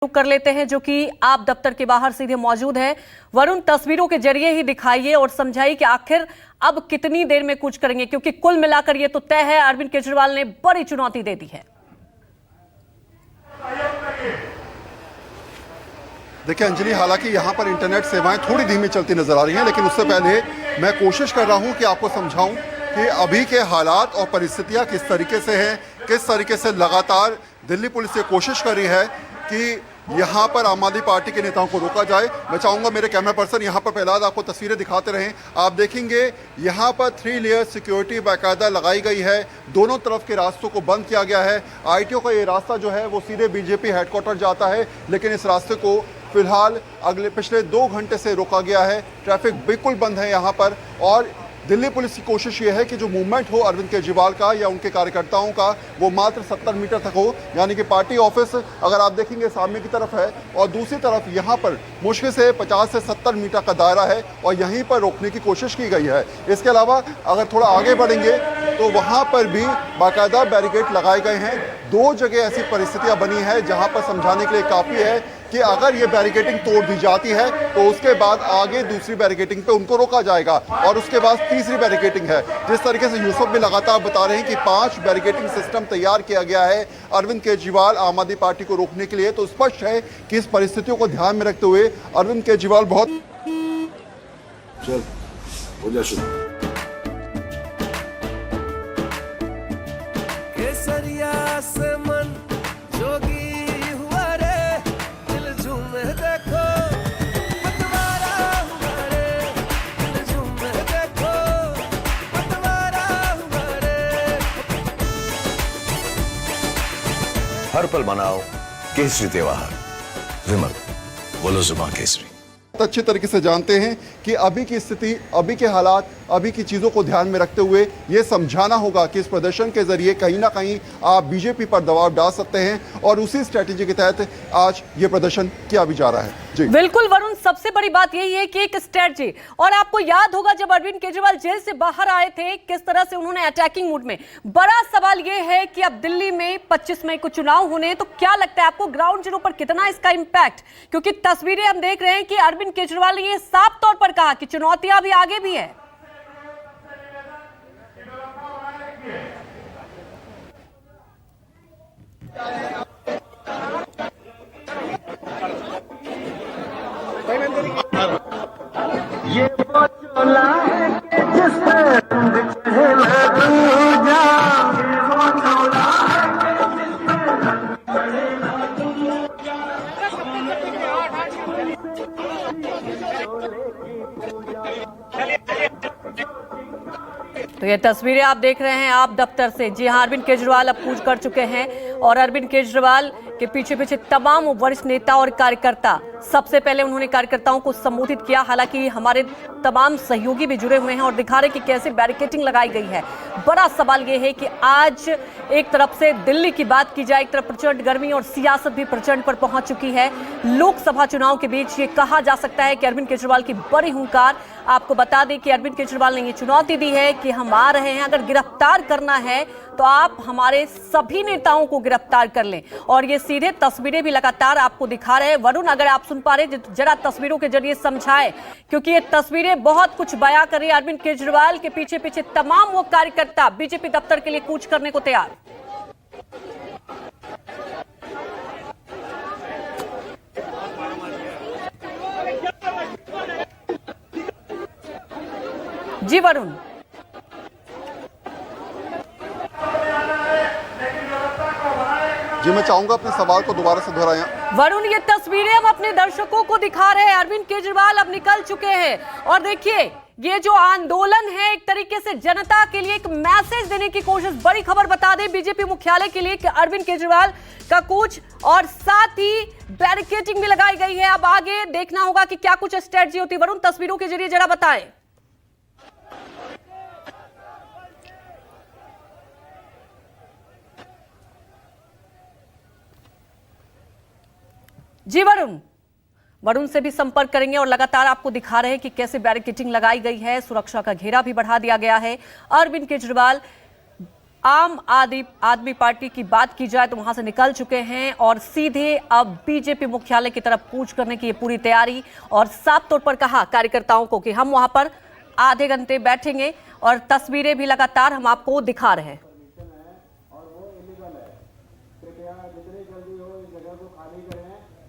कर लेते हैं जो कि आप दफ्तर के बाहर सीधे मौजूद है। वरुण, तस्वीरों के जरिए ही दिखाइए और समझाइए कि आखिर अब कितनी देर में कुछ करेंगे, क्योंकि कुल मिलाकर ये तो तय है अरविंद केजरीवाल ने बड़ी चुनौती दे दी है। देखिए अंजलि, हालांकि यहाँ पर इंटरनेट सेवाएं थोड़ी धीमी चलती नजर आ रही हैं, लेकिन उससे पहले मैं कोशिश कर रहा हूँ कि आपको समझाऊं कि अभी के हालात और परिस्थितियाँ किस तरीके से हैं, किस तरीके से लगातार दिल्ली पुलिस ये कोशिश कर रही है कि यहाँ पर आम आदमी पार्टी के नेताओं को रोका जाए। मैं चाहूँगा मेरे कैमरा पर्सन यहाँ पर पहले आपको तस्वीरें दिखाते रहें। आप देखेंगे यहाँ पर 3 लेयर सिक्योरिटी बाकायदा लगाई गई है, दोनों तरफ के रास्तों को बंद किया गया है। आईटीओ का ये रास्ता जो है वो सीधे बीजेपी हेडक्वार्टर जाता है, लेकिन इस रास्ते को फिलहाल पिछले 2 घंटे से रोका गया है। ट्रैफिक बिल्कुल बंद है यहाँ पर, और दिल्ली पुलिस की कोशिश ये है कि जो मूवमेंट हो अरविंद केजरीवाल का या उनके कार्यकर्ताओं का वो मात्र 70 मीटर तक हो, यानी कि पार्टी ऑफिस अगर आप देखेंगे सामने की तरफ है और दूसरी तरफ यहाँ पर मुश्किल से 50 से 70 मीटर का दायरा है और यहीं पर रोकने की कोशिश की गई है। इसके अलावा अगर थोड़ा आगे बढ़ेंगे तो वहाँ पर भी बाकायदा बैरिकेड लगाए गए हैं। 2 जगह ऐसी परिस्थितियाँ बनी है जहाँ पर समझाने के लिए काफ़ी है कि अगर ये बैरिकेडिंग तोड़ दी जाती है तो उसके बाद आगे दूसरी बैरिकेडिंग पे उनको रोका जाएगा और उसके बाद तीसरी बैरिकेडिंग है। जिस तरीके से यूसुफ भी लगातार बता रहे हैं कि 5 बैरिकेडिंग सिस्टम तैयार किया गया है अरविंद केजरीवाल आम आदमी पार्टी को रोकने के लिए, तो स्पष्ट है कि इस परिस्थितियों को ध्यान में रखते हुए अरविंद केजरीवाल बहुत हर पल मनाओ केसरी त्योहार। विमल, बोलो जुबान केसरी। अच्छे तरीके से जानते हैं कि अभी की स्थिति, अभी के हालात, अभी की चीज़ों को ध्यान में रखते हुए ये समझाना होगा कि इस प्रदर्शन के जरिए कहीं ना कहीं आप बीजेपी पर दबाव डाल सकते हैं, और उसी स्ट्रेटेजी के तहत आज ये प्रदर्शन किया भी जा रहा है। जी बिल्कुल वरुण, सबसे बड़ी बात यही है कि एक स्ट्रेटजी, और आपको याद होगा जब अरविंद केजरीवाल जेल से बाहर आए थे किस तरह से उन्होंने अटैकिंग मूड में। बड़ा सवाल यह है कि अब दिल्ली में 25 मई को चुनाव होने हैं, तो क्या लगता है आपको ग्राउंड जीरो पर कितना इसका इंपैक्ट, क्योंकि तस्वीरें हम देख रहे हैं कि अरविंद केजरीवाल ने यह साफ तौर पर कहा कि चुनौतियां अभी आगे भी है। ये वो चोला है कि जिससे रंग चढ़े मैं बन जाऊं, ये वो चोला है कि जिससे रंग चढ़े मैं बन जाऊं। तो ये तस्वीरें आप देख रहे हैं आप दफ्तर से। जी हां, अरविंद केजरीवाल अब कूच कर चुके हैं और अरविंद केजरीवाल के पीछे पीछे तमाम वरिष्ठ नेता और कार्यकर्ता। सबसे पहले उन्होंने कार्यकर्ताओं को संबोधित किया, हालांकि हमारे तमाम सहयोगी भी जुड़े हुए हैं और दिखा रहे कि कैसे बैरिकेडिंग लगाई गई है। बड़ा सवाल यह है कि आज एक तरफ से दिल्ली की बात की जाए, एक तरफ प्रचंड गर्मी और सियासत भी प्रचंड पर पहुंच चुकी है। लोकसभा चुनाव के बीच ये कहा जा सकता है कि अरविंद केजरीवाल की बड़ी हुंकार। आपको बता दें कि अरविंद केजरीवाल ने ये चुनौती दी है कि हम आ रहे हैं, अगर गिरफ्तार करना है तो आप हमारे सभी नेताओं को गिरफ्तार कर लें, और ये सीधे तस्वीरें भी लगातार आपको दिखा रहे हैं। वरुण, अगर आप सुन पा रहे जरा तस्वीरों के जरिए समझाएं, क्योंकि ये तस्वीरें बहुत कुछ बयां कर रही है। अरविंद केजरीवाल के पीछे पीछे तमाम वो कार्यकर्ता बीजेपी दफ्तर के लिए कूच करने को तैयार। जी वरुण। जी मैं चाहूंगा अपने सवाल को दोबारा से दोहराएं। वरुण, ये तस्वीरें हम अपने दर्शकों को दिखा रहे हैं। अरविंद केजरीवाल अब निकल चुके हैं और देखिए ये जो आंदोलन है एक तरीके से जनता के लिए एक मैसेज देने की कोशिश। बड़ी खबर बता दें बीजेपी मुख्यालय के लिए कि अरविंद केजरीवाल का कूच और साथ ही बैरिकेडिंग भी लगाई गई है। अब आगे देखना होगा कि क्या कुछ स्ट्रेटजी होती है। वरुण, तस्वीरों के जरिए जरा बताएं। जी वरुण से भी संपर्क करेंगे और लगातार आपको दिखा रहे हैं कि कैसे बैरिकेडिंग लगाई गई है, सुरक्षा का घेरा भी बढ़ा दिया गया है। अरविंद केजरीवाल आम आदमी पार्टी की बात की जाए तो वहां से निकल चुके हैं और सीधे अब बीजेपी मुख्यालय की तरफ कूच करने की ये पूरी तैयारी। और साफ तौर पर कहा कार्यकर्ताओं को कि हम वहां पर आधे घंटे बैठेंगे और तस्वीरें भी लगातार हम आपको दिखा रहे हैं।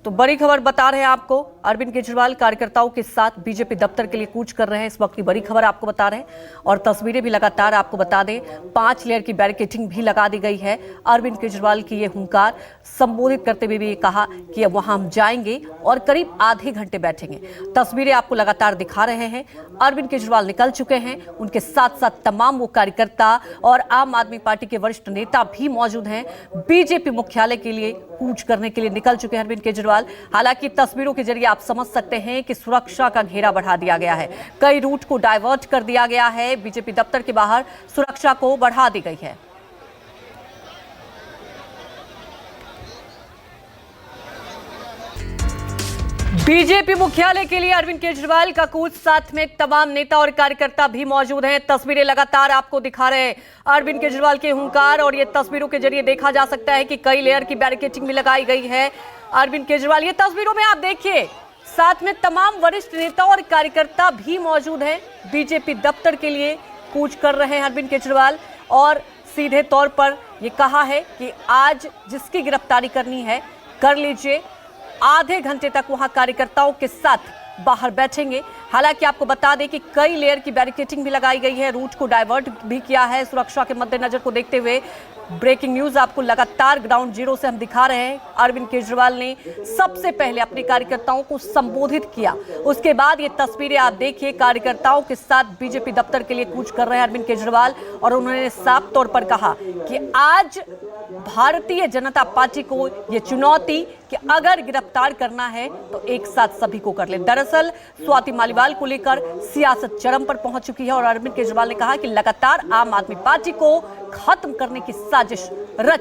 तो बड़ी खबर बता रहे हैं आपको, अरविंद केजरीवाल कार्यकर्ताओं के साथ बीजेपी दफ्तर के लिए कूच कर रहे हैं। इस वक्त की बड़ी खबर आपको बता रहे हैं और तस्वीरें भी लगातार आपको बता दें। 5 लेयर की बैरिकेडिंग भी लगा दी गई है। अरविंद केजरीवाल की ये हुंकार संबोधित करते हुए भी कहा कि अब वहां हम जाएंगे और करीब आधे घंटे बैठेंगे। तस्वीरें आपको लगातार दिखा रहे हैं। अरविंद केजरीवाल निकल चुके हैं, उनके साथ साथ तमाम वो कार्यकर्ता और आम आदमी पार्टी के वरिष्ठ नेता भी मौजूद हैं। बीजेपी मुख्यालय के लिए कूच करने के लिए निकल चुके हैं अरविंद केजरीवाल। हालांकि तस्वीरों के जरिए आप समझ सकते हैं कि सुरक्षा का घेरा बढ़ा दिया गया है। कई रूट को डाइवर्ट कर दिया गया है। बीजेपी दफ्तर के बाहर सुरक्षा को बढ़ा दी गई है। बीजेपी मुख्यालय के लिए अरविंद केजरीवाल का कूच, साथ में तमाम नेता और कार्यकर्ता भी मौजूद हैं। तस्वीरें लगातार आपको दिखा रहे हैं अरविंद केजरीवाल के हुंकार और ये तस्वीरों के जरिए देखा जा सकता है कि कई लेयर की बैरिकेडिंग भी लगाई गई है। अरविंद केजरीवाल, ये तस्वीरों में आप देखिए, साथ में तमाम वरिष्ठ नेता और कार्यकर्ता भी मौजूद हैं। बीजेपी दफ्तर के लिए कूच कर रहे हैं अरविंद केजरीवाल और सीधे तौर पर ये कहा है कि आज जिसकी गिरफ्तारी करनी है कर लीजिए। आधे घंटे तक वहां कार्यकर्ताओं के साथ बाहर बैठेंगे। हालांकि आपको बता दें कि कई लेयर की बैरिकेडिंग भी लगाई गई है, रूट को डाइवर्ट भी किया है सुरक्षा के मद्देनजर को देखते हुए। ब्रेकिंग न्यूज आपको लगातार ग्राउंड जीरो से हम दिखा रहे हैं। अरविंद केजरीवाल ने सबसे पहले अपने कार्यकर्ताओं को संबोधित किया, उसके बाद ये तस्वीरें आप देखिए। कार्यकर्ताओं के साथ बीजेपी दफ्तर के लिए कूच कर रहे हैं अरविंद केजरीवाल और उन्होंने साफ तौर पर कहा कि आज भारतीय जनता पार्टी को ये चुनौती कि अगर गिरफ्तार करना है तो एक साथ सभी को कर ले। दरअसल स्वाति मालीवाल को लेकर सियासत चरम पर पहुंच चुकी है और अरविंद केजरीवाल ने कहा कि लगातार आम आदमी पार्टी को खत्म करने की साजिश रच